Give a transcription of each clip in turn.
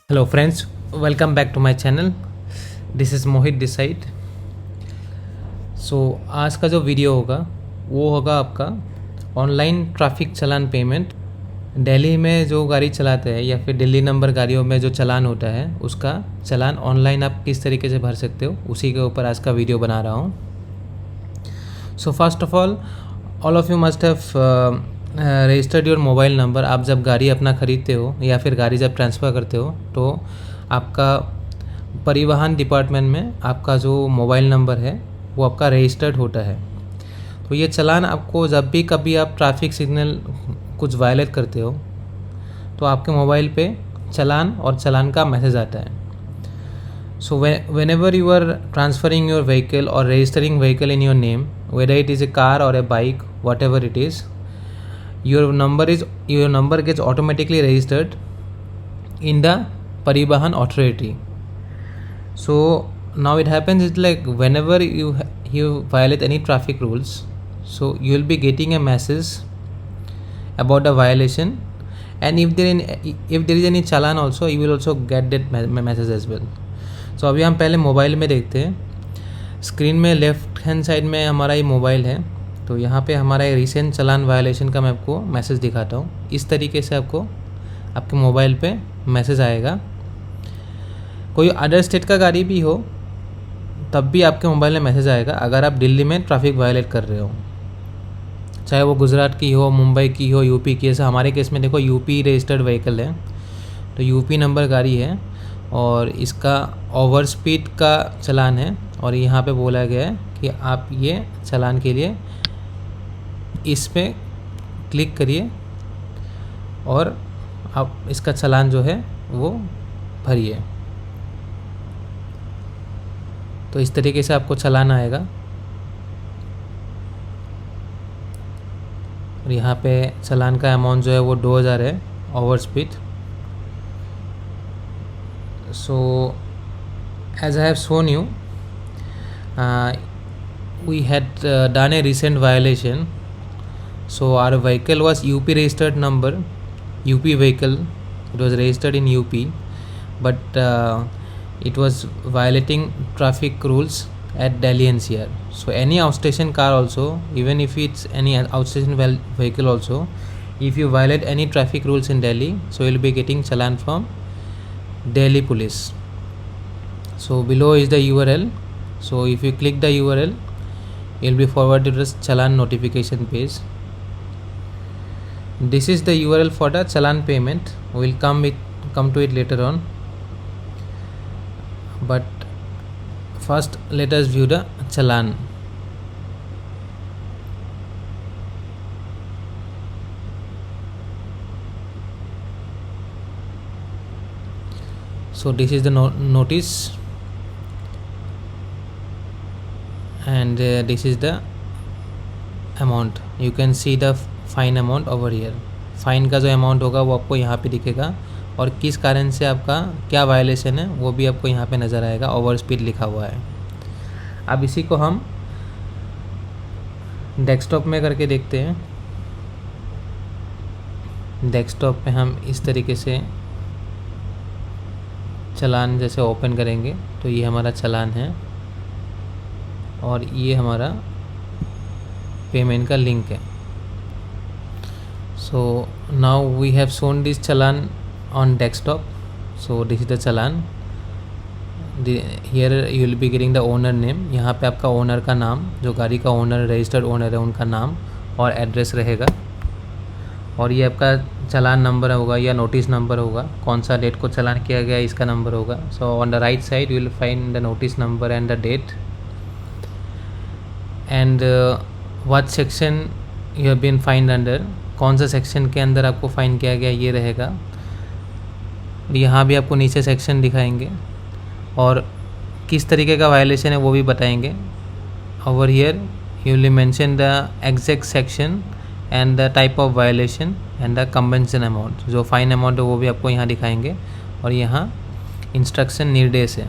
Hello friends, welcome back to my channel. This is Mohit डिसाइड। So आज का जो वीडियो होगा वो होगा आपका online traffic challan payment. Delhi में जो गाड़ी चलाते हैं या फिर दिल्ली नंबर गाड़ियों में जो चालान होता है उसका चालान ऑनलाइन आप किस तरीके से भर सकते हो, उसी के ऊपर आज का वीडियो बना रहा हूँ। So first of all of you must have registered your mobile number. आप जब गाड़ी अपना ख़रीदते हो या फिर गाड़ी जब ट्रांसफ़र करते हो तो आपका परिवहन डिपार्टमेंट में आपका जो मोबाइल नंबर है वो आपका रजिस्टर्ड होता है। तो ये चालान आपको जब भी कभी आप ट्रैफिक सिग्नल कुछ वायलेट करते हो तो आपके मोबाइल पे चालान और चालान का मैसेज आता है। So whenever you are transferring your vehicle or registering vehicle in your name, whether it is a car or a bike, whatever it is, your number gets automatically registered in the Parivahan Authority. So now it happens it's like whenever you violate any traffic rules, so you will be getting a message about the violation, and if there is any challan also, you will also get that message as well. सो अभी हम पहले mobile में देखते हैं। Screen में left hand side में हमारा ये मोबाइल है, तो यहाँ पे हमारा ये रिसेंट चालान वायलेशन का मैं आपको मैसेज दिखाता हूँ। इस तरीके से आपको आपके मोबाइल पे मैसेज आएगा। कोई अदर स्टेट का गाड़ी भी हो तब भी आपके मोबाइल में मैसेज आएगा अगर आप दिल्ली में ट्रैफिक वायलेट कर रहे हो, चाहे वो गुजरात की हो, मुंबई की हो, यूपी की। ऐसा हमारे केस में देखो यूपी रजिस्टर्ड व्हीकल है, तो यूपी नंबर गाड़ी है और इसका ओवर स्पीड का चालान है। और यहाँ पे बोला गया है कि आप ये चालान के लिए इस पे क्लिक करिए और आप इसका चालान जो है वो भरिए। तो इस तरीके से आपको चालान आएगा और यहाँ पे चालान का अमाउंट जो है वो 2000 है over speed. So as I have shown you, we had done a recent violation. So our vehicle was UP registered number, UP vehicle. It was registered in UP, but it was violating traffic rules at Delhi NCR. So any outstation car also, even if it's any outstation vehicle also, if you violate any traffic rules in Delhi, so you'll be getting challan from Delhi Police. So below is the URL. So if you click the URL, you'll be forwarded to the challan notification page. This is the URL for the challan payment. We'll come to it later on. But first let us view the challan. So this is the notice, and this is the amount. You can see the fine amount over here. Fine का जो amount होगा वो आपको यहाँ पे दिखेगा और किस कारण से आपका क्या वायलेशन है वो भी आपको यहाँ पे नज़र आएगा। ओवर स्पीड लिखा हुआ है। अब इसी को हम डेस्कटॉप में करके देखते हैं। डेस्कटॉप पे हम इस तरीके से चालान जैसे ओपन करेंगे तो ये हमारा चालान है और ये हमारा पेमेंट का लिंक है। So now we have shown this challan on desktop. So this is the challan. Here you will be getting the owner name. यहाँ पे आपका ओनर का नाम, जो गाड़ी का ओनर रजिस्टर्ड ओनर है उनका नाम और एड्रेस रहेगा, और ये आपका चालान नंबर होगा या नोटिस नंबर होगा, कौन सा डेट को चालान किया गया इसका नंबर होगा। So on the right side you will find the notice number and the date and what section you have been find under, कौन सा सेक्शन के अंदर आपको फाइन किया गया ये रहेगा। यहाँ भी आपको नीचे सेक्शन दिखाएंगे और किस तरीके का वायलेशन है वो भी बताएंगे। Over here you will mention the exact section and the type of violation and the compensation amount. जो फाइन अमाउंट है वो भी आपको यहाँ दिखाएंगे और यहाँ इंस्ट्रक्शन निर्देश है।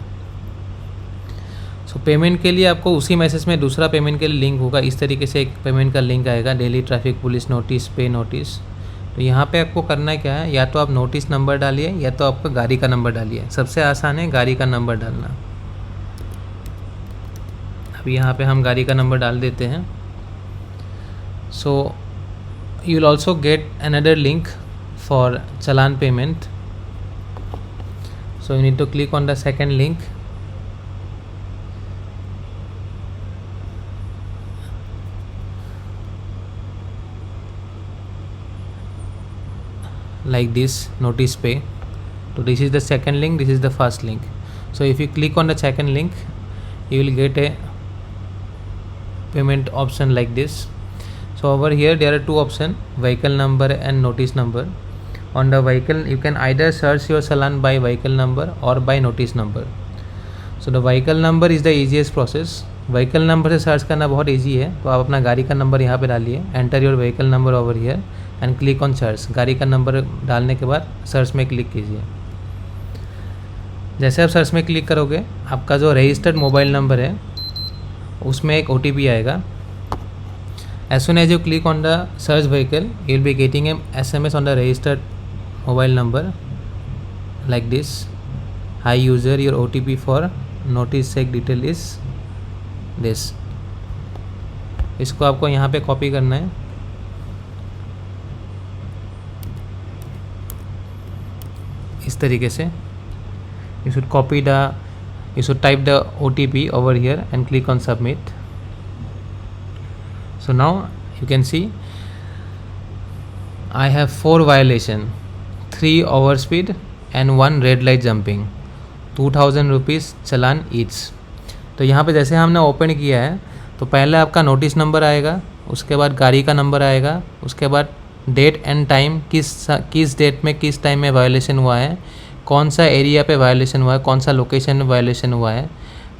सो पेमेंट के लिए आपको उसी मैसेज में दूसरा पेमेंट के लिए लिंक होगा। इस तरीके से एक पेमेंट का लिंक आएगा, दिल्ली ट्रैफिक पुलिस नोटिस पे नोटिस। तो यहाँ पे आपको करना क्या है, या तो आप नोटिस नंबर डालिए या तो आपका गाड़ी का नंबर डालिए। सबसे आसान है गाड़ी का नंबर डालना। अब यहाँ पे हम गाड़ी का नंबर डाल देते हैं। So you will also get another link for challan payment. So you need to click on the second link. like this, notice pay. So this is the second link, this is the first link. So if you click on the second link, you will get a payment option like this. So over here there are two options, vehicle number and notice number. On the vehicle you can either search your challan by vehicle number or by notice number. So the vehicle number is the easiest process. vehicle number से search करना बहुत easy है। तो आप अपना गाड़ी का number यहाँ पे डालिए, enter your vehicle number over here and click on search. गाड़ी का नंबर डालने के बाद सर्च में क्लिक कीजिए। जैसे आप सर्च में क्लिक करोगे, आपका जो रजिस्टर्ड मोबाइल नंबर है उसमें एक OTP आएगा। As soon as you click on the search vehicle, you will be getting a SMS on the registered mobile number like this, hi user your OTP for notice check detail is this. इसको आपको यहाँ पे copy करना है। इस तरीके से you should type the OTP over here and click on submit. So now you can see I have 4 violation, 3 overspeed and 1 red light jumping, 2000 rupees challan each। तो यहाँ पे जैसे हमने ओपन किया है तो पहले आपका नोटिस नंबर आएगा, उसके बाद गाड़ी का नंबर आएगा, उसके बाद डेट एंड टाइम, किस डेट में किस टाइम में वायलेशन हुआ है, कौन सा एरिया पे वायलेशन हुआ है, कौन सा लोकेशन में वायलेशन हुआ है,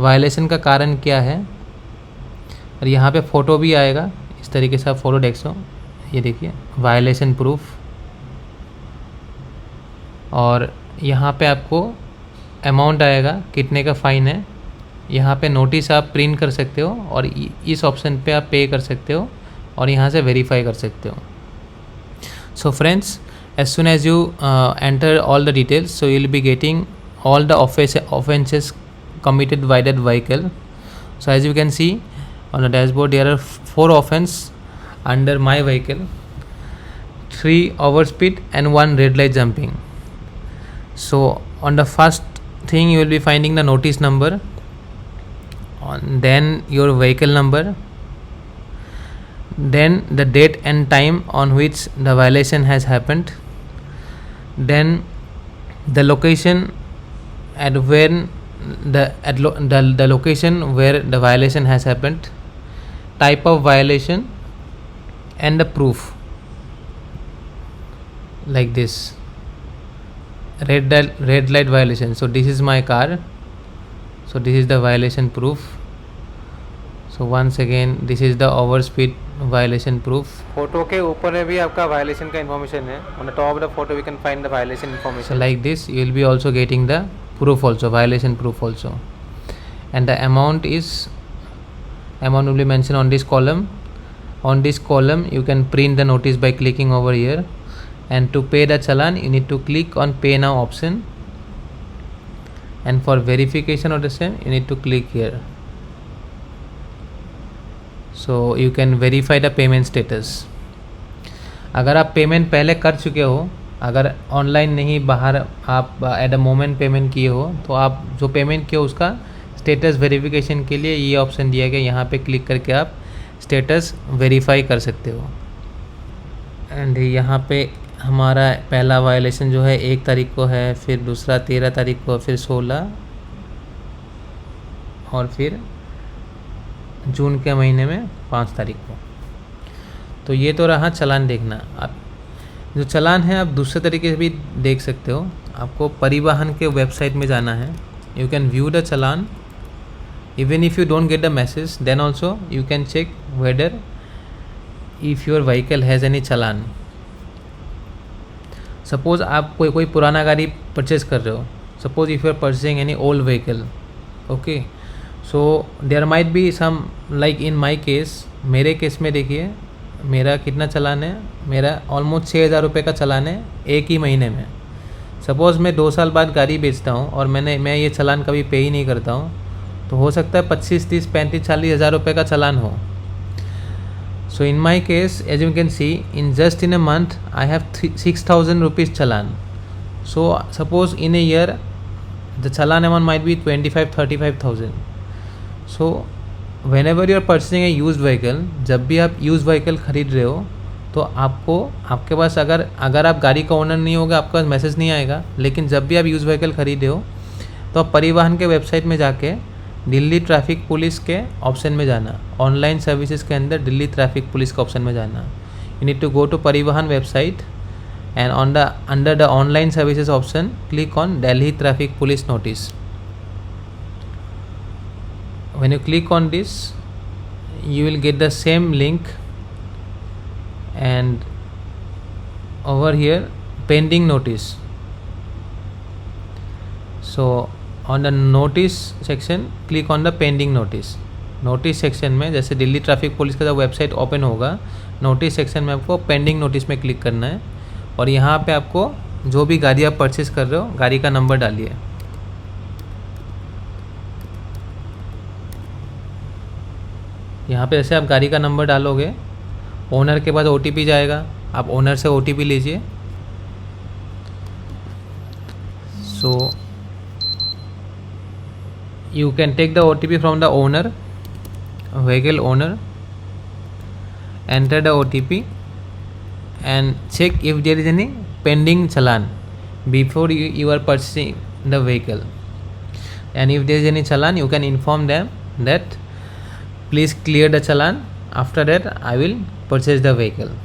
वायलेशन का कारण क्या है, और यहाँ पे फ़ोटो भी आएगा। इस तरीके से आप फ़ोटो देख सो, ये देखिए वायलेशन प्रूफ। और यहाँ पे आपको अमाउंट आएगा, कितने का फ़ाइन है। यहाँ पे नोटिस आप प्रिंट कर सकते हो और इस ऑप्शन पे आप पे कर सकते हो और यहाँ से वेरीफाई कर सकते हो। So friends, as soon as you enter all the details, so you will be getting all the offenses committed by that vehicle. So as you can see on the dashboard, there are 4 offenses under my vehicle, 3 overspeed and 1 red light jumping. So on the first thing you will be finding the notice number, then your vehicle number, then the date and time on which the violation has happened, then the location at when the location where the violation has happened, type of violation and the proof like this, red light violation. So this is my car, so this is the violation proof. So once again this is the overspeed violation proof. Photo के ऊपर में भी आपका violation का information है। On the top of the photo we can find the violation information. So like this you will be also getting the proof also, violation proof also, and the amount will be mentioned on this column. On this column you can print the notice by clicking over here, and to pay the challan you need to click on pay now option, and for verification of the same you need to click here. So you can verify the payment status. अगर आप payment पहले कर चुके हो, अगर online नहीं बाहर आप एट अ मोमेंट पेमेंट किए हो, तो आप जो पेमेंट किए उसका स्टेटस वेरिफिकेशन के लिए ये ऑप्शन दिया गया, यहाँ पे क्लिक करके आप स्टेटस वेरीफाई कर सकते हो। एंड यहाँ पे हमारा पहला वायलेशन जो है 1 तारीख को है, फिर दूसरा 13 तारीख को, फिर 16 और फिर जून के महीने में 5 तारीख को। तो ये तो रहा चालान देखना। आप जो चालान है आप दूसरे तरीके से भी देख सकते हो। आपको परिवहन के वेबसाइट में जाना है, you can view the challan even if you don't get the message, then also you can check whether if your vehicle has any challan. Suppose आप कोई पुराना गाड़ी परचेज कर रहे हो, suppose if you are purchasing any old vehicle, okay, so there might be some, like in my case, मेरे case में देखिए मेरा कितना चालान है, मेरा ऑलमोस्ट 6,000 रुपये का चालान है एक ही महीने में। सपोज़ मैं 2 साल बाद गाड़ी बेचता हूँ और मैं ये चालान कभी पे ही नहीं करता हूँ, तो हो सकता है 25, 30, 35, 40 हज़ार रुपये का चालान हो। So in my case, as you can see, in a month I have 6,000 rupees challan. So suppose in a year the challan amount might be 25-35,000. So whenever you are purchasing a used vehicle, जब भी आप use vehicle खरीद रहे हो तो आपके पास अगर आप गाड़ी का ओनर नहीं होगा, आपके पास मैसेज नहीं आएगा। लेकिन जब भी आप यूज व्हीकल खरीदे हो तो आप परिवहन के वेबसाइट में जाके दिल्ली ट्रैफिक पुलिस के ऑप्शन में जाना, ऑनलाइन सर्विसेज के अंदर दिल्ली ट्रैफिक पुलिस के ऑप्शन में जाना। You need to go to Parivahan website and under the online services option click on Delhi traffic police notice. When you click on this you will get the same link, and over here pending notice. So on the notice section click on the pending notice. Notice section में जैसे Delhi traffic police का जब website open होगा, notice section में आपको pending notice में click करना है और यहाँ पे आपको जो भी गाड़ी आप परचेस कर रहे हो गाड़ी का नंबर डालिए। यहाँ पे जैसे आप गाड़ी का नंबर डालोगे, ओनर के पास OTP जाएगा, आप ओनर से OTP लीजिए। सो you can take the OTP from the owner, vehicle owner, enter the OTP and check if there is any pending challan before you are purchasing the vehicle, and if there is any challan you can inform them that please clear the challan, after that I will purchase the vehicle।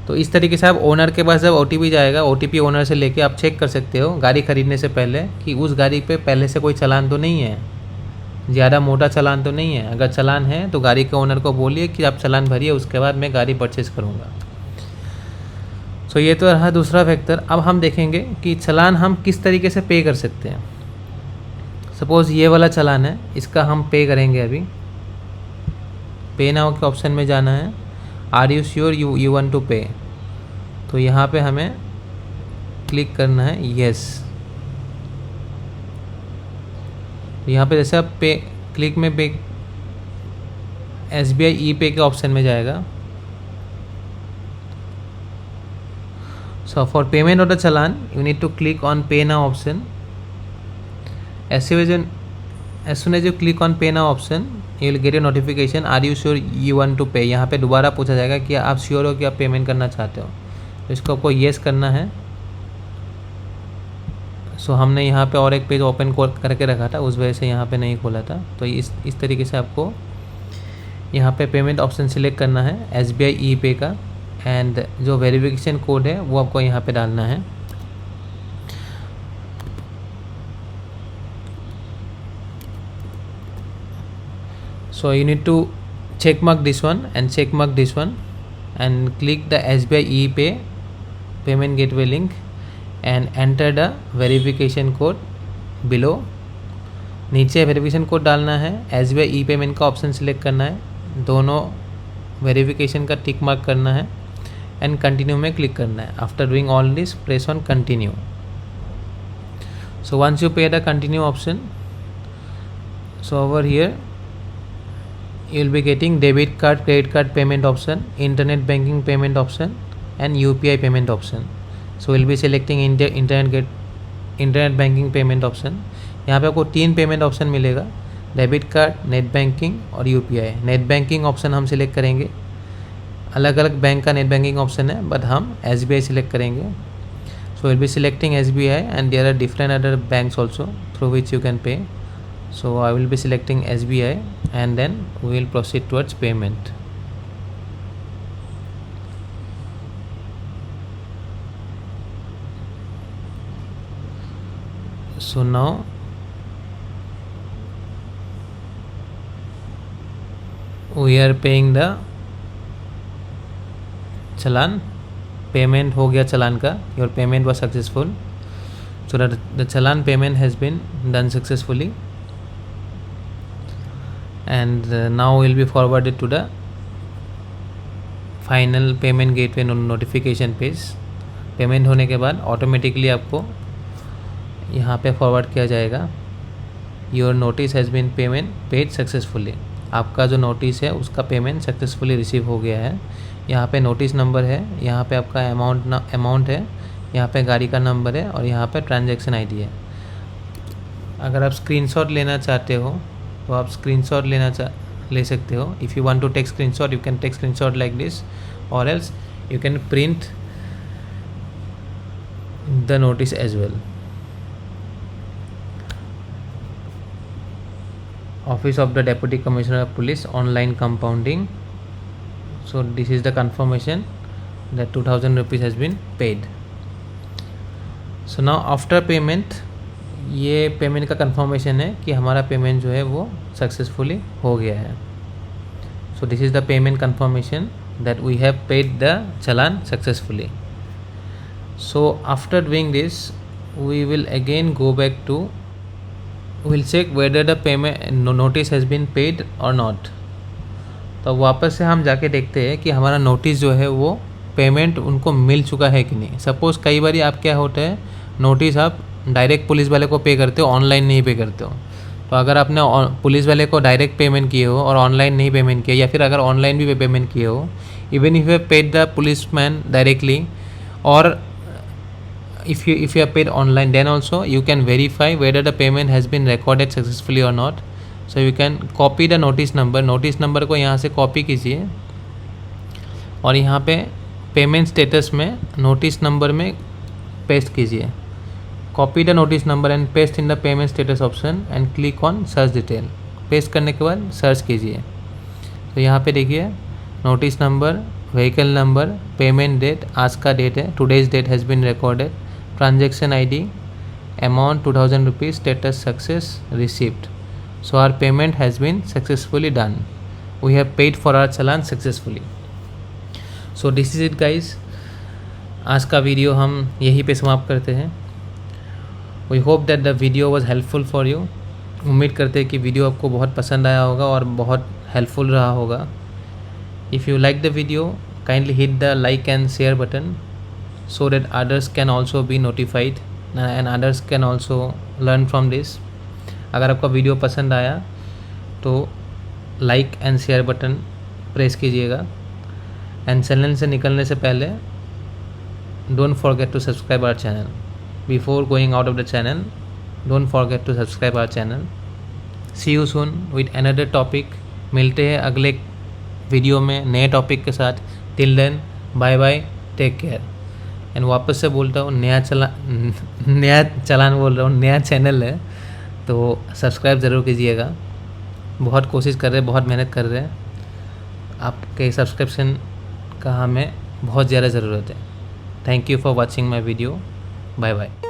तो इस तरीके से आप owner के पास जब OTP जाएगा, OTP owner से लेके आप चेक कर सकते हो गाड़ी ख़रीदने से पहले कि उस गाड़ी पे पहले से कोई चालान तो नहीं है, ज़्यादा मोटा चालान तो नहीं है। अगर चालान है तो गाड़ी के ओनर को बोलिए कि आप चालान भरिए, उसके बाद मैं गाड़ी परचेज़ करूँगा। सो ये तो रहा दूसरा फैक्टर। अब हम देखेंगे कि चालान हम किस तरीके से पे कर सकते हैं। सपोज़ ये वाला चालान है, इसका हम पे करेंगे। अभी पे नाउ के ऑप्शन में जाना है, are you sure you want to pay, तो यहाँ पे हमें क्लिक करना है येस। यहाँ पे जैसे आप पे क्लिक में पे SBI ई-पे के ऑप्शन में जाएगा। So for payment of the challan you need to click on pay now option. as soon as you click on pay now option you will get a notification, are you sure you want to pay। यहाँ पे दोबारा पूछा जाएगा कि आप sure हो कि आप पेमेंट करना चाहते हो, तो इसको आपको येस करना है। सो हमने यहाँ पे और एक पेज ओपन करके रखा था, उस वजह से यहाँ पे नहीं खोला था। तो इस तरीके से आपको यहाँ पे पेमेंट ऑप्शन सिलेक्ट करना है SBI ई-पे का, एंड जो वेरिफिकेशन कोड है वो आपको यहाँ पे डालना है। So you need to check mark this one and check mark this one and click the SBI e-pay payment gateway link and enter the verification code below। नीचे वेरिफिकेशन कोड डालना है, SBI e-पेमेंट का ऑप्शन सिलेक्ट करना है, दोनों verification का tick mark करना है एंड कंटिन्यू में क्लिक करना है। After doing all this press on continue. So once you pay the continue option, so over here you will be getting debit card, credit card payment option, internet banking payment option and UPI payment option। so we'll be selecting internet banking payment option। यहाँ पे आपको 3 payment option मिलेगा, debit card, net banking और UPI। Net banking option हम select करेंगे, अलग अलग bank का नेट बैंकिंग ऑप्शन है बट हम SBI सिलेक्ट करेंगे। So will be selecting SBI and there are different other banks also through which you can pay. So I will be selecting SBI and then we will proceed towards payment। So now we are paying the challan. Payment हो गया चालान का, your payment was successful। So that the challan payment has been done successfully and now will be forwarded to the final payment gateway notification page. Payment होने के बाद automatically आपको यहाँ पे forward किया जाएगा, your notice has been paid successfully. आपका जो नोटिस है उसका पेमेंट सक्सेसफुली रिसीव हो गया है। यहाँ पे नोटिस नंबर है, यहाँ पे आपका अमाउंट है, यहाँ पे गाड़ी का नंबर है और यहाँ पे ट्रांजैक्शन आईडी है। अगर आप स्क्रीनशॉट लेना चाहते हो तो आप स्क्रीनशॉट ले सकते हो। If you want to take screenshot you can take screenshot like this, or else you can print the notice as well. Office of the Deputy Commissioner of Police, online compounding. So this is the confirmation that 2000 rupees has been paid. So now after payment, ये payment का confirmation है कि हमारा payment जो है वो successfully हो गया है। So this is the payment confirmation that we have paid the challan successfully. So after doing this we will again go back to, we'll check whether the payment notice has been paid or not। तो वापस से हम जाके देखते हैं कि हमारा notice जो है वो पेमेंट उनको मिल चुका है कि नहीं। सपोज़ कई बार आप क्या होता है, नोटिस आप डायरेक्ट पुलिस वाले को पे करते हो, ऑनलाइन नहीं पे करते हो। तो अगर आपने पुलिस वाले को डायरेक्ट पेमेंट किए हो और ऑनलाइन नहीं पेमेंट किया, या फिर अगर ऑनलाइन भी पेमेंट किए हो, even if you paid the police man directly, और if you have paid online, then also you can verify whether the payment has been recorded successfully or not। So you can copy the notice number को यहाँ से copy कीजिए और यहाँ पे payment status में notice number में paste कीजिए। Copy the notice number and paste in the payment status option and click on search detail. Paste करने के बाद सर्च कीजिए। तो यहाँ पे देखिए notice number, vehicle number, payment date, आज का डेट है, today's date has been recorded, transaction ID, amount 2000 rupees, status success, received। So our payment has been successfully done, we have paid for our challan successfully। So this is it guys, आज का video हम यहीं पे समाप्त करते हैं। We hope that the video was helpful for you। उम्मीद करते हैं कि वीडियो आपको बहुत पसंद आया होगा और बहुत हेल्पफुल रहा होगा। If you like the video, kindly hit the like and share button so that others can also be notified and others can also learn from this। अगर आपका वीडियो पसंद आया तो like and share button press कीजिएगा, and channel से निकलने से पहले don't forget to subscribe our channel. Before going out of the channel don't forget to subscribe our channel. See you soon with another topic. मिलते हैं अगले video में नए टॉपिक के साथ। Till then bye bye, take care. And वापस से बोलता हूँ, नया चलान बोल रहा हूँ, नया चैनल है तो सब्सक्राइब ज़रूर कीजिएगा। बहुत कोशिश कर रहे हैं, बहुत मेहनत कर रहे हैं। आपके सब्सक्रिप्शन का हमें बहुत ज़्यादा ज़रूरत है। Thank you for watching my video. Bye bye.